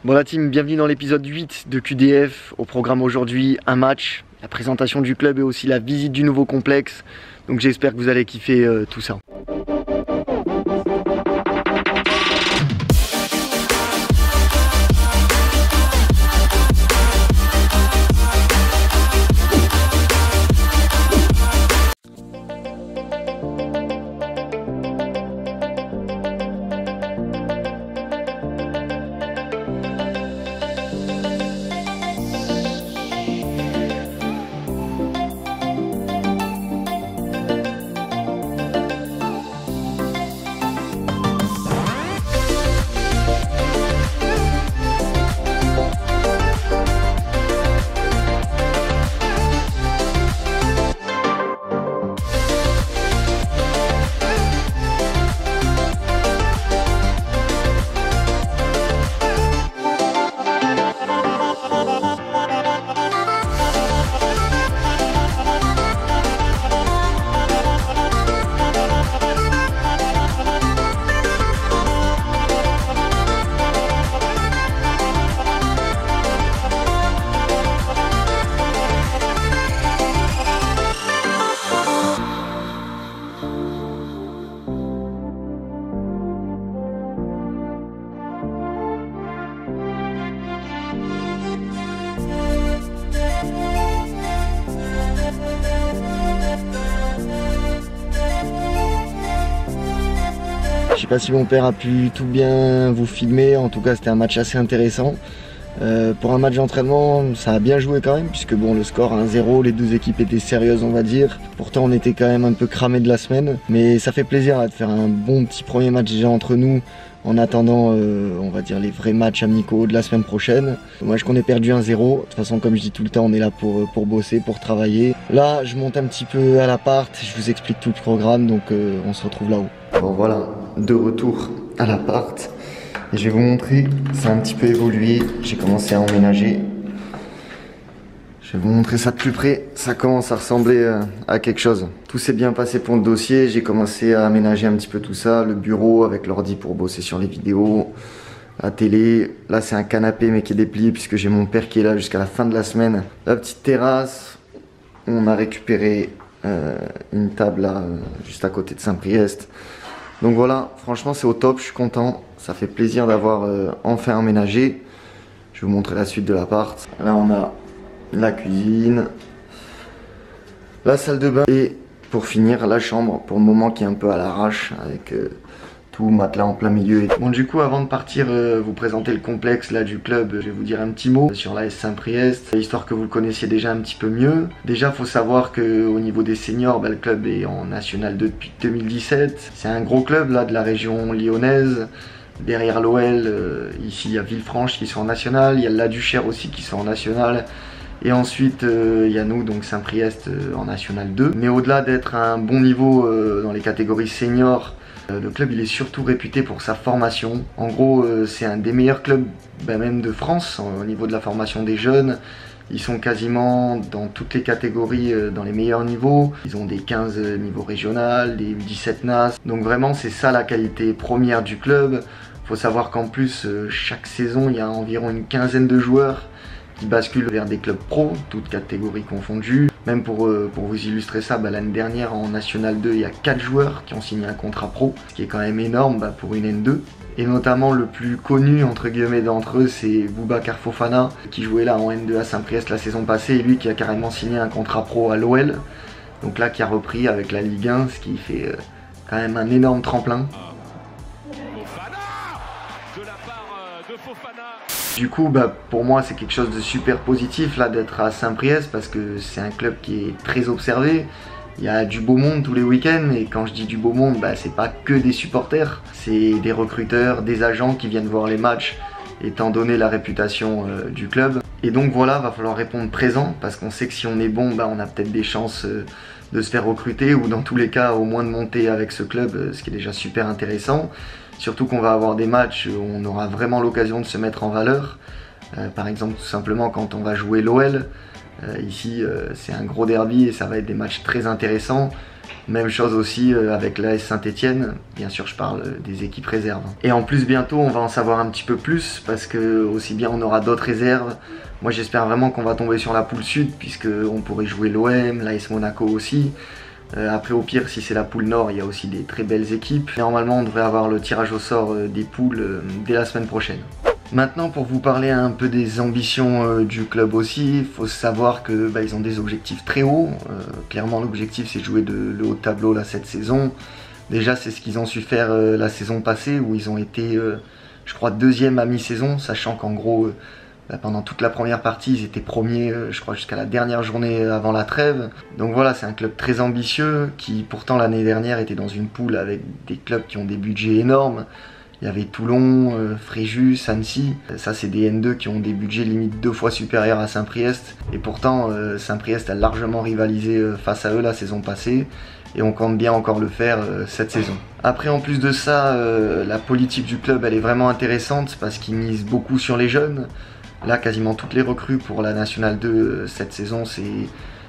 Bon la team, bienvenue dans l'épisode 8 de QDF. Au programme aujourd'hui, un match, la présentation du club et aussi la visite du nouveau complexe. Donc j'espère que vous allez kiffer tout ça. Je sais pas si mon père a pu tout bien vous filmer, en tout cas c'était un match assez intéressant. Pour un match d'entraînement, ça a bien joué quand même, puisque bon, le score 1-0, les deux équipes étaient sérieuses on va dire. Pourtant on était quand même un peu cramés de la semaine, mais ça fait plaisir là, de faire un bon petit premier match déjà entre nous, en attendant on va dire les vrais matchs amicaux de la semaine prochaine. Dommage qu'on ait perdu 1-0, de toute façon comme je dis tout le temps on est là pour bosser, pour travailler. Là je monte un petit peu à l'appart, je vous explique tout le programme, donc on se retrouve là-haut. Bon voilà, de retour à l'appart. Et je vais vous montrer, ça a un petit peu évolué, j'ai commencé à emménager. Je vais vous montrer ça de plus près, ça commence à ressembler à quelque chose. Tout s'est bien passé pour le dossier, j'ai commencé à aménager un petit peu tout ça, le bureau avec l'ordi pour bosser sur les vidéos, la télé. Là c'est un canapé mais qui est déplié puisque j'ai mon père qui est là jusqu'à la fin de la semaine. La petite terrasse, on a récupéré une table là, juste à côté de Saint-Priest. Donc voilà, franchement c'est au top, je suis content, ça fait plaisir d'avoir enfin emménagé. Je vais vous montrer la suite de l'appart. Là on a la cuisine, la salle de bain et pour finir la chambre, pour le moment qui est un peu à l'arrache avec tout matelas en plein milieu. Bon du coup avant de partir vous présenter le complexe là du club, je vais vous dire un petit mot sur l'AS Saint-Priest, histoire que vous le connaissiez déjà un petit peu mieux. Déjà faut savoir qu'au niveau des seniors, le club est en National 2 depuis 2017. C'est un gros club là de la région lyonnaise. Derrière l'OL, ici il y a Villefranche qui sont en National, il y a La Duchère aussi qui sont en National. Et ensuite il y a nous, donc Saint-Priest en National 2. Mais au-delà d'être un bon niveau dans les catégories seniors, le club il est surtout réputé pour sa formation. En gros c'est un des meilleurs clubs même de France au niveau de la formation des jeunes. Ils sont quasiment dans toutes les catégories dans les meilleurs niveaux. Ils ont des 15 niveaux régional, des 17 NAS. Donc vraiment c'est ça la qualité première du club. Faut savoir qu'en plus chaque saison il y a environ une quinzaine de joueurs qui basculent vers des clubs pro, toutes catégories confondues. Même pour vous illustrer ça, l'année dernière en National 2, il y a 4 joueurs qui ont signé un contrat pro, ce qui est quand même énorme pour une N2. Et notamment le plus connu entre guillemets d'entre eux, c'est Boubacar Fofana, qui jouait là en N2 à Saint-Priest la saison passée, et lui qui a carrément signé un contrat pro à l'OL. Donc là qui a repris avec la Ligue 1, ce qui fait quand même un énorme tremplin. Du coup pour moi c'est quelque chose de super positif là d'être à Saint-Priest, parce que c'est un club qui est très observé. Il y a du beau monde tous les week-ends, et quand je dis du beau monde, c'est pas que des supporters, c'est des recruteurs, des agents qui viennent voir les matchs, étant donné la réputation du club. Et donc voilà, va falloir répondre présent, parce qu'on sait que si on est bon, on a peut-être des chances de se faire recruter, ou dans tous les cas au moins de monter avec ce club, ce qui est déjà super intéressant. Surtout qu'on va avoir des matchs où on aura vraiment l'occasion de se mettre en valeur. Par exemple tout simplement quand on va jouer l'OL, Ici, c'est un gros derby et ça va être des matchs très intéressants. Même chose aussi avec l'AS Saint-Etienne, bien sûr je parle des équipes réserves. Et en plus bientôt on va en savoir un petit peu plus parce que aussi bien on aura d'autres réserves. Moi j'espère vraiment qu'on va tomber sur la poule sud puisque on pourrait jouer l'OM, l'AS Monaco aussi. Après au pire si c'est la poule nord il y a aussi des très belles équipes. Normalement on devrait avoir le tirage au sort des poules dès la semaine prochaine. Maintenant pour vous parler un peu des ambitions du club aussi, il faut savoir que ils ont des objectifs très hauts. Clairement l'objectif c'est de jouer le haut de tableau là cette saison. Déjà c'est ce qu'ils ont su faire la saison passée où ils ont été je crois deuxième à mi-saison, sachant qu'en gros pendant toute la première partie ils étaient premiers je crois jusqu'à la dernière journée avant la trêve. Donc voilà c'est un club très ambitieux qui pourtant l'année dernière était dans une poule avec des clubs qui ont des budgets énormes. Il y avait Toulon, Fréjus, Annecy. Ça, c'est des N2 qui ont des budgets limite 2 fois supérieurs à Saint-Priest. Et pourtant, Saint-Priest a largement rivalisé face à eux la saison passée. Et on compte bien encore le faire cette saison. Après, en plus de ça, la politique du club, elle est vraiment intéressante parce qu'ils misent beaucoup sur les jeunes. Là, quasiment toutes les recrues pour la Nationale 2 cette saison, c'est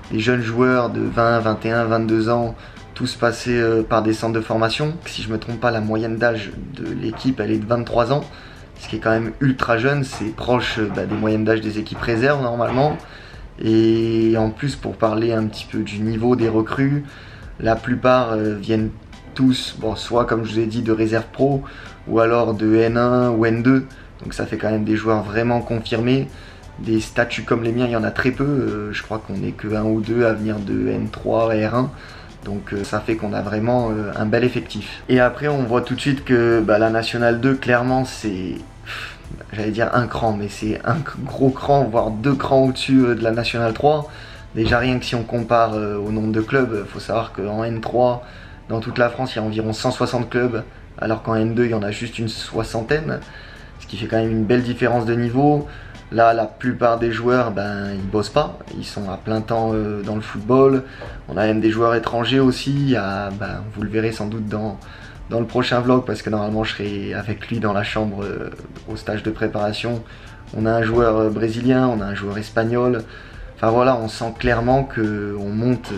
des jeunes joueurs de 20, 21, 22 ans. Tous passés par des centres de formation. Si je me trompe pas, la moyenne d'âge de l'équipe elle est de 23 ans, ce qui est quand même ultra jeune, c'est proche des moyennes d'âge des équipes réserves normalement. Et en plus pour parler un petit peu du niveau des recrues, la plupart viennent tous, bon, soit comme je vous ai dit de réserve pro, ou alors de N1 ou N2, donc ça fait quand même des joueurs vraiment confirmés. Des statuts comme les miens, il y en a très peu, je crois qu'on n'est que 1 ou 2 à venir de N3 et R1. Donc ça fait qu'on a vraiment un bel effectif. Et après on voit tout de suite que la Nationale 2 clairement c'est, j'allais dire un cran, mais c'est un gros cran, voire 2 crans au-dessus de la Nationale 3. Déjà rien que si on compare au nombre de clubs, il faut savoir qu'en N3, dans toute la France il y a environ 160 clubs, alors qu'en N2 il y en a juste une soixantaine, ce qui fait quand même une belle différence de niveau. Là, la plupart des joueurs, ils bossent pas, ils sont à plein temps dans le football. On a même des joueurs étrangers aussi. Il y a, vous le verrez sans doute dans le prochain vlog, parce que normalement je serai avec lui dans la chambre au stage de préparation. On a un joueur brésilien, on a un joueur espagnol. Enfin voilà, on sent clairement qu'on monte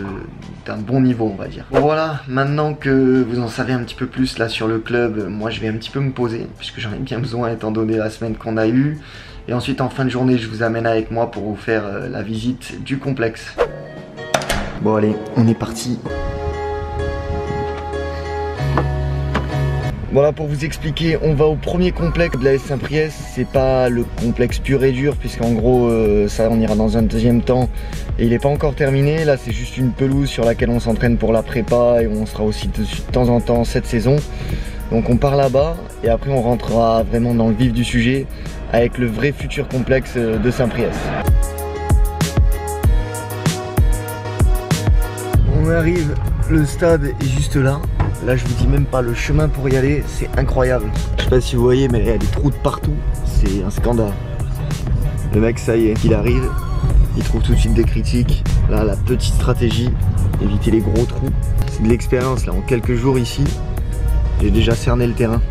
d'un bon niveau, on va dire. Bon voilà, maintenant que vous en savez un petit peu plus là sur le club, moi je vais un petit peu me poser, puisque j'en ai bien besoin étant donné la semaine qu'on a eue. Et ensuite en fin de journée, je vous amène avec moi pour vous faire la visite du complexe. Bon allez, on est parti. Voilà, pour vous expliquer, on va au premier complexe de l'AS Saint-Priest. C'est pas le complexe pur et dur, puisqu'en gros ça on ira dans un deuxième temps et il n'est pas encore terminé. Là c'est juste une pelouse sur laquelle on s'entraîne pour la prépa et on sera aussi dessus de temps en temps cette saison. Donc on part là-bas et après on rentrera vraiment dans le vif du sujet avec le vrai futur complexe de Saint-Priest. On arrive, le stade est juste là. Là je vous dis même pas, le chemin pour y aller c'est incroyable. Je sais pas si vous voyez mais il y a des trous de partout, c'est un scandale. Le mec ça y est, il arrive, il trouve tout de suite des critiques. Là la petite stratégie, éviter les gros trous. C'est de l'expérience là, en quelques jours ici, j'ai déjà cerné le terrain.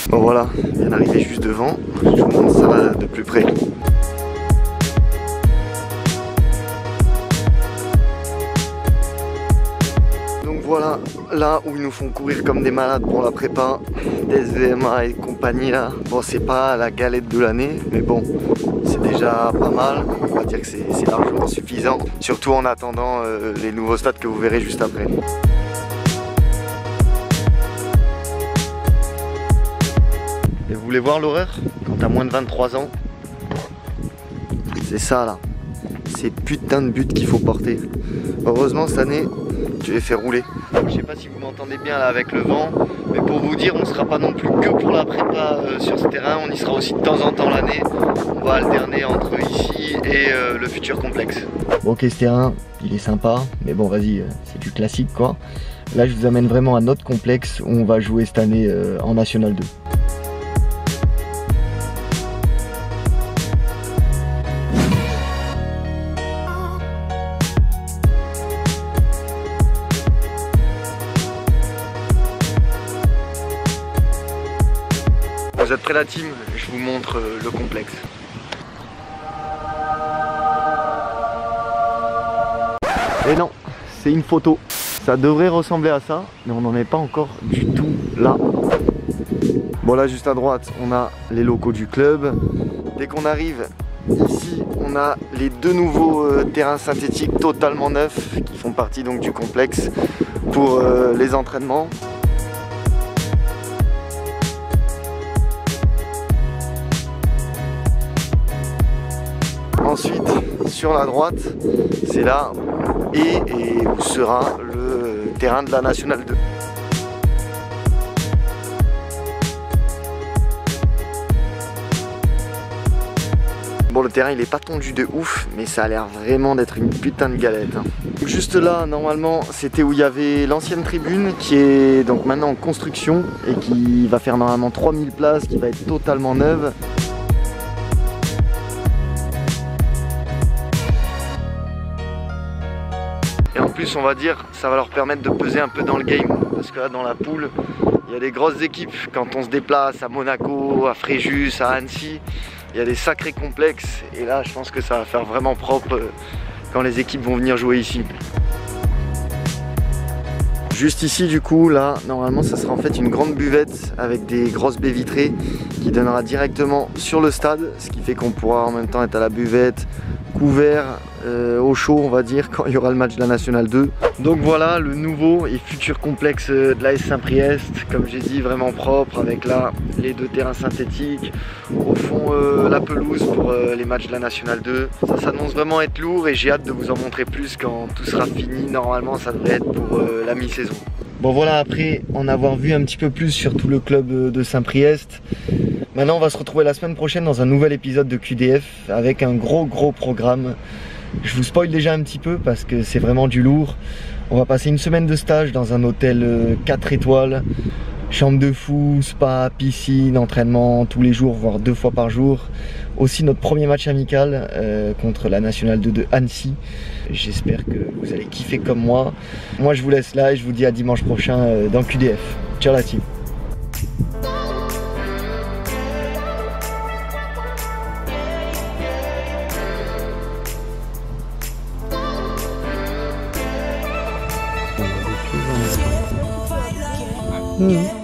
Bon voilà, bien arrivé juste devant, je vous montre ça va de plus près. Donc voilà, là où ils nous font courir comme des malades pour la prépa, des SVMA et compagnie là. Bon c'est pas la galette de l'année, mais bon, c'est déjà pas mal, on va dire que c'est largement suffisant. Surtout en attendant les nouveaux stades que vous verrez juste après. Et vous voulez voir l'horreur? Quand t'as moins de 23 ans, c'est ça là, ces putains de buts qu'il faut porter. Heureusement cette année, je les fais rouler. Je sais pas si vous m'entendez bien là avec le vent, mais pour vous dire, on sera pas non plus que pour la prépa sur ce terrain, on y sera aussi de temps en temps l'année. On va alterner entre ici et le futur complexe. Bon ok, ce terrain, il est sympa, mais bon vas-y, c'est du classique quoi. Là je vous amène vraiment à notre complexe où on va jouer cette année en National 2. Vous êtes prêts la team? Je vous montre le complexe. Et non, c'est une photo. Ça devrait ressembler à ça, mais on n'en est pas encore du tout là. Bon là juste à droite, on a les locaux du club. Dès qu'on arrive ici, on a les deux nouveaux terrains synthétiques totalement neufs qui font partie donc du complexe pour les entraînements. Ensuite, sur la droite, c'est là où sera le terrain de la Nationale 2. Bon, le terrain il est pas tondu de ouf, mais ça a l'air vraiment d'être une putain de galette. Hein. Juste là, normalement, c'était où il y avait l'ancienne tribune qui est donc maintenant en construction et qui va faire normalement 3000 places, qui va être totalement neuve. Et en plus, on va dire, ça va leur permettre de peser un peu dans le game. Parce que là, dans la poule, il y a des grosses équipes. Quand on se déplace à Monaco, à Fréjus, à Annecy, il y a des sacrés complexes. Et là, je pense que ça va faire vraiment propre quand les équipes vont venir jouer ici. Juste ici, du coup, là, normalement, ça sera en fait une grande buvette avec des grosses baies vitrées qui donnera directement sur le stade. Ce qui fait qu'on pourra en même temps être à la buvette, couvert, au chaud on va dire, quand il y aura le match de la Nationale 2. Donc voilà le nouveau et futur complexe de l'AS Saint-Priest, comme j'ai dit, vraiment propre, avec là les deux terrains synthétiques, au fond la pelouse pour les matchs de la Nationale 2. Ça s'annonce vraiment être lourd et j'ai hâte de vous en montrer plus quand tout sera fini. Normalement ça devrait être pour la mi-saison. Bon voilà, après en avoir vu un petit peu plus sur tout le club de Saint-Priest, maintenant on va se retrouver la semaine prochaine dans un nouvel épisode de QDF avec un gros programme. Je vous spoil déjà un petit peu parce que c'est vraiment du lourd. On va passer une semaine de stage dans un hôtel 4 étoiles, chambre de fou, spa, piscine, entraînement tous les jours, voire 2 fois par jour. Aussi notre premier match amical contre la Nationale 2 de Annecy. J'espère que vous allez kiffer comme moi. Moi je vous laisse là et je vous dis à dimanche prochain dans QDF. Ciao la team. Mmh.